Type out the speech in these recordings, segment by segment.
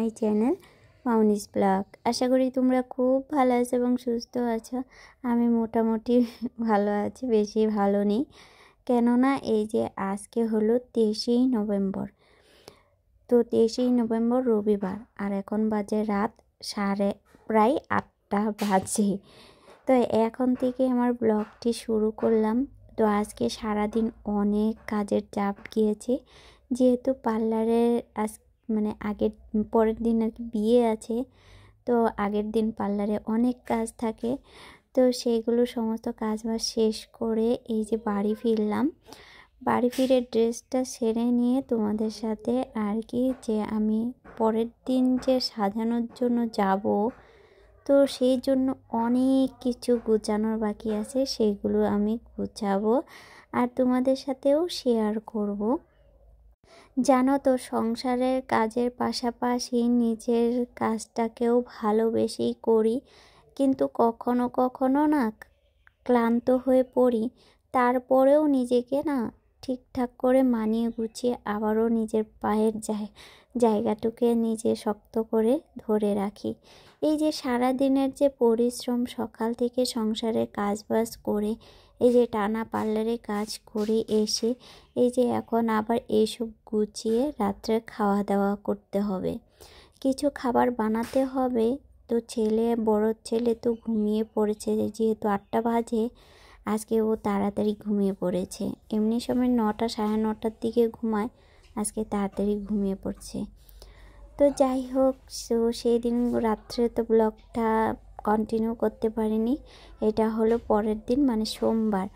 মাই channel Mouni's blog. আশা করি তোমরা খুব ভালো আছো এবং সুস্থ আছো। আমি মোটামুটি ভালো আছি, বেশি ভালো নেই। কেননা এই যে আজকে হলো 23 নভেম্বর। তো 23 নভেম্বর রবিবার, আর এখন বাজে রাত প্রায় 8টা বাজে। তো এখন থেকে আমার ব্লগটি শুরু করলাম। তো আজকে সারাদিন অনেক কাজের চাপ গিয়েছে, যেহেতু পার্লারের পরের দিন আর কি বিয়ে আছে। তো আগের দিন পার্লারে অনেক কাজ থাকে, তো সেইগুলো সমস্ত কাজ বাজ শেষ করে এই যে বাড়ি ফিরলাম। বাড়ি ফিরে ড্রেসটা সেরে নিয়ে তোমাদের সাথে আর কি যে আমি পরের দিন যে সাজানোর জন্য যাব, তো সেই জন্য অনেক কিছু গুছানোর বাকি আছে, সেগুলো আমি গুছাবো আর তোমাদের সাথেও শেয়ার করব। জানো তো, সংসারের কাজের পাশাপাশি নিজের কাজটাকেও ভালোবেসেই করি, কিন্তু কখনো কখনো না ক্লান্ত হয়ে পড়ি। তারপরেও নিজেকে না ঠিকঠাক করে মানিয়ে গুছিয়ে আবারও নিজের পায়ের জায়গাটুকে নিজে শক্ত করে ধরে রাখি। এই যে সারা দিনের যে পরিশ্রম, সকাল থেকে সংসারের কাজবাজ করে এই যে টানা পার্লারে কাজ করে এসে এই যে এখন আবার এইসব গুছিয়ে রাত্রে খাওয়া দাওয়া করতে হবে, কিছু খাবার বানাতে হবে। তো বড় ছেলে তো ঘুমিয়ে পড়েছে, যেহেতু 8টা বাজে, আজকে ও তাড়াতাড়ি ঘুমিয়ে পড়েছে। এমনি সময় 9টা সাড়ে 9টার দিকে ঘুমায়, আজকে তাড়াতাড়ি ঘুমিয়ে পড়ছে। তো যাই হোক, সেই দিন রাত্রে তো ব্লগটা কন্টিনিউ করতে পারিনি। এটা হলো পরের দিন, মানে সোমবার,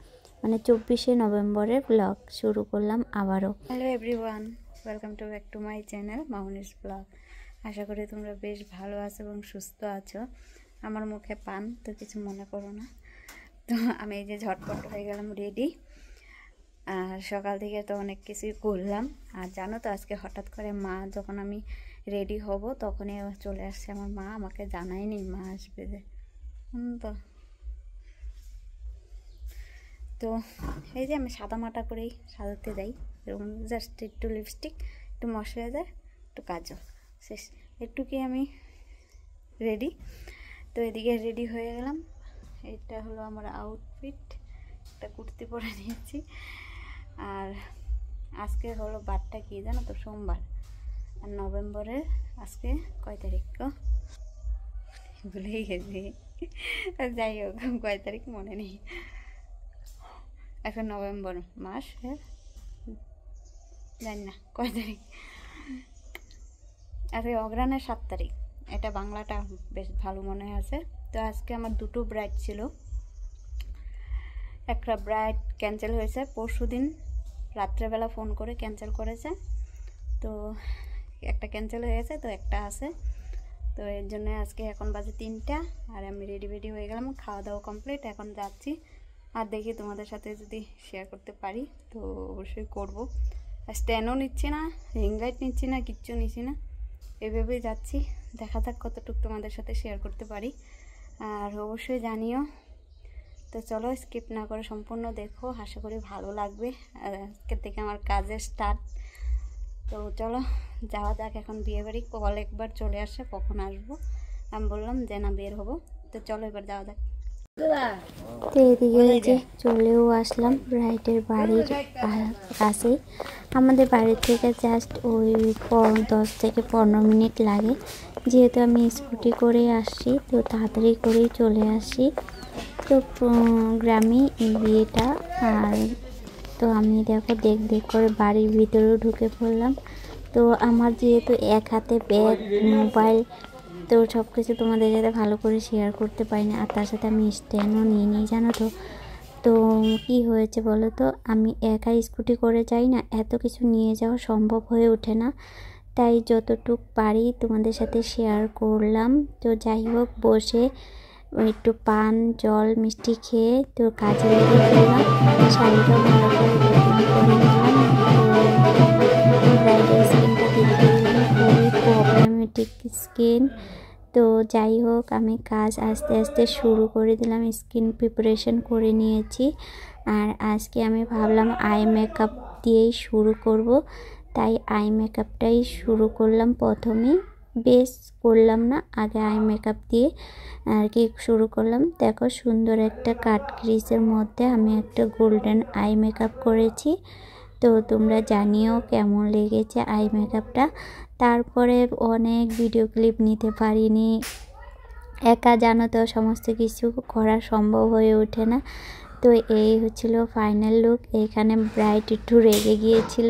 মানে 24শে নভেম্বরের ব্লগ শুরু করলাম আবারও। Hello everyone, welcome to back to my channel Mouni's blog. আশা করি তোমরা বেশ ভালো আছো এবং সুস্থ আছো। আমার মুখে পান, তো কিছু মনে করো না। তো আমি এই যে ঝটপট হয়ে গেলাম রেডি, আর সকাল থেকে তো অনেক কিছুই করলাম। আর জানো তো, আজকে হঠাৎ করে মা, যখন আমি রেডি হব তখনই চলে আসছে আমার মা, আমাকে জানায়নি মা আসবে যে। তো এই যে আমি সাদা মাটা করেই সাজাতে যাই, এরকম জাস্ট একটু লিপস্টিক, একটু ময়শ্চারাইজার, একটু কাজল, শেষ, একটুকি আমি রেডি। তো এদিকে রেডি হয়ে গেলাম। এটা হলো আমার আউটফিট, একটা কুর্তি পরে নিয়েছি। আর আজকে হলো বারটা কি জানো তো, সোমবার। আর নভেম্বরের আজকে কয় তারিখ গো, ভুলেই গেছি। যাই হোক, কয় তারিখ মনে নেই। এখন নভেম্বর মাস, জানি না কয় তারিখ। আজকে অগ্রহায়ণের 7 তারিখ, এটা বাংলাটা বেশ ভালো মনে আছে। তো আজকে আমার দুটো ব্রাইড ছিল, একটা ব্রাইড ক্যান্সেল হয়েছে, পরশুদিন রাত্রেবেলা ফোন করে ক্যান্সেল করেছে। তো একটা ক্যান্সেল হয়ে গেছে, তো একটা আছে। তো এর জন্য আজকে এখন বাজে 3টা, আর আমি রেডি হয়ে গেলাম, খাওয়া দাওয়া কমপ্লিট। এখন যাচ্ছি, আর দেখি তোমাদের সাথে যদি শেয়ার করতে পারি তো অবশ্যই করব। আর স্ট্যান্ডও নিচ্ছি না, রিং লাইট নিচ্ছি না, কিচ্ছু নিচ্ছি না, এভাবেই যাচ্ছি। দেখা যাক কতটুকু তোমাদের সাথে শেয়ার করতে পারি, আর অবশ্যই জানিও। তো চলো, স্কিপ না করে সম্পূর্ণ দেখো, আশা করি ভালো লাগবে। আজকের থেকে আমার কাজের স্টার্ট। তো চলো যাওয়া যাক। এখন বিয়েবাড়ি কল একবার চলে আসে, কখন আসবো আমি বললাম যে না, বের হবো। তো চলো এবার যাওয়া যাক। তো এদিকে যে চলেও আসলাম ব্রাইডের বাড়ির কাছে। আমাদের বাড়ি থেকে জাস্ট ওই 10 থেকে 15 মিনিট লাগে, যেহেতু আমি স্কুটি করে আসছি, তো তাড়াতাড়ি করেই চলে আসি। তো গ্রামে এই বিয়েটা। আর তো আমি দেখো দেখ করে বাড়ির ভিতরেও ঢুকে পড়লাম। তো আমার যেহেতু এক হাতে ব্যাগ, মোবাইল, তো সব কিছু তোমাদের সাথে ভালো করে শেয়ার করতে পারি না। আর তার সাথে আমি স্ট্যান্ডও নিয়ে নিই, জানো তো। তো কি হয়েছে বলো তো, আমি একা স্কুটি করে যাই না, এত কিছু নিয়ে যাওয়া সম্ভব হয়ে ওঠে না, তাই যতটুক পারি তোমাদের সাথে শেয়ার করলাম। তো যাই হোক, বসে একটু পান, জল, মিষ্টি খেয়ে তো কাজে লেগে গেলাম। শাড়িটা ভালো করে করে নিলাম। তো ব্রাইডাল স্কিনটা দেখে খুবই প্রবলেমেটিক স্কিন। তো যাই হোক, আমি কাজ আস্তে আস্তে শুরু করে দিলাম, স্কিন প্রিপারেশন করে নিয়েছি। আর আজকে আমি ভাবলাম আই মেকআপ দিয়েই শুরু করব, তাই আই মেকআপটাই শুরু করলাম প্রথমেই। বেস করলাম না, আগে আই মেকআপ দিয়ে আর কি শুরু করলাম। দেখো সুন্দর একটা কাট ক্রিজের মধ্যে আমি একটা গোল্ডেন আই মেকআপ করেছি। তো তোমরা জানিও কেমন লেগেছে আই মেকআপটা। তারপরে অনেক ভিডিও ক্লিপ নিতে পারিনি, একা জানো তো সমস্ত কিছু করা সম্ভব হয়ে ওঠে না। তো এই হচ্ছিল ফাইনাল লুক। এইখানে ব্রাইট একটু রেগে গিয়েছিল,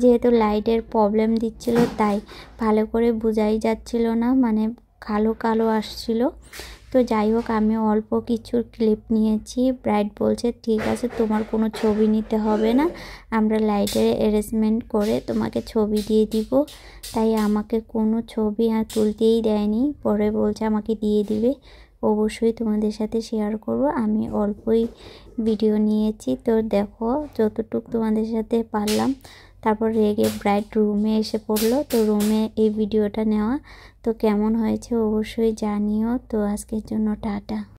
যেহেতু লাইটের প্রবলেম দিচ্ছিল তাই ভালো করে বোঝাই যাচ্ছিল না, মানে কালো কালো আসছিল। তো যাই হোক আমি অল্প কিছু ক্লিপ নিয়েছি। ব্রাইট বলছে ঠিক আছে তোমার কোনো ছবি নিতে হবে না, আমরা লাইটের অ্যারেঞ্জমেন্ট করে তোমাকে ছবি দিয়ে দিব। তাই আমাকে কোনো ছবি আর তুলতেই দেয়নি, পরে বলছে আমাকে দিয়ে দিবে। অবশ্যই তোমাদের সাথে শেয়ার করব। আমি অল্পই ভিডিও নিয়েছি, তো দেখো যতটুকু তোমাদের সাথে পারলাম। তারপর রেগে ব্রাইট রুমে এসে পড়লো, তো রুমে এই ভিডিওটা নেওয়া। তো কেমন হয়েছে অবশ্যই জানিও। তো আজকের জন্য টাটা।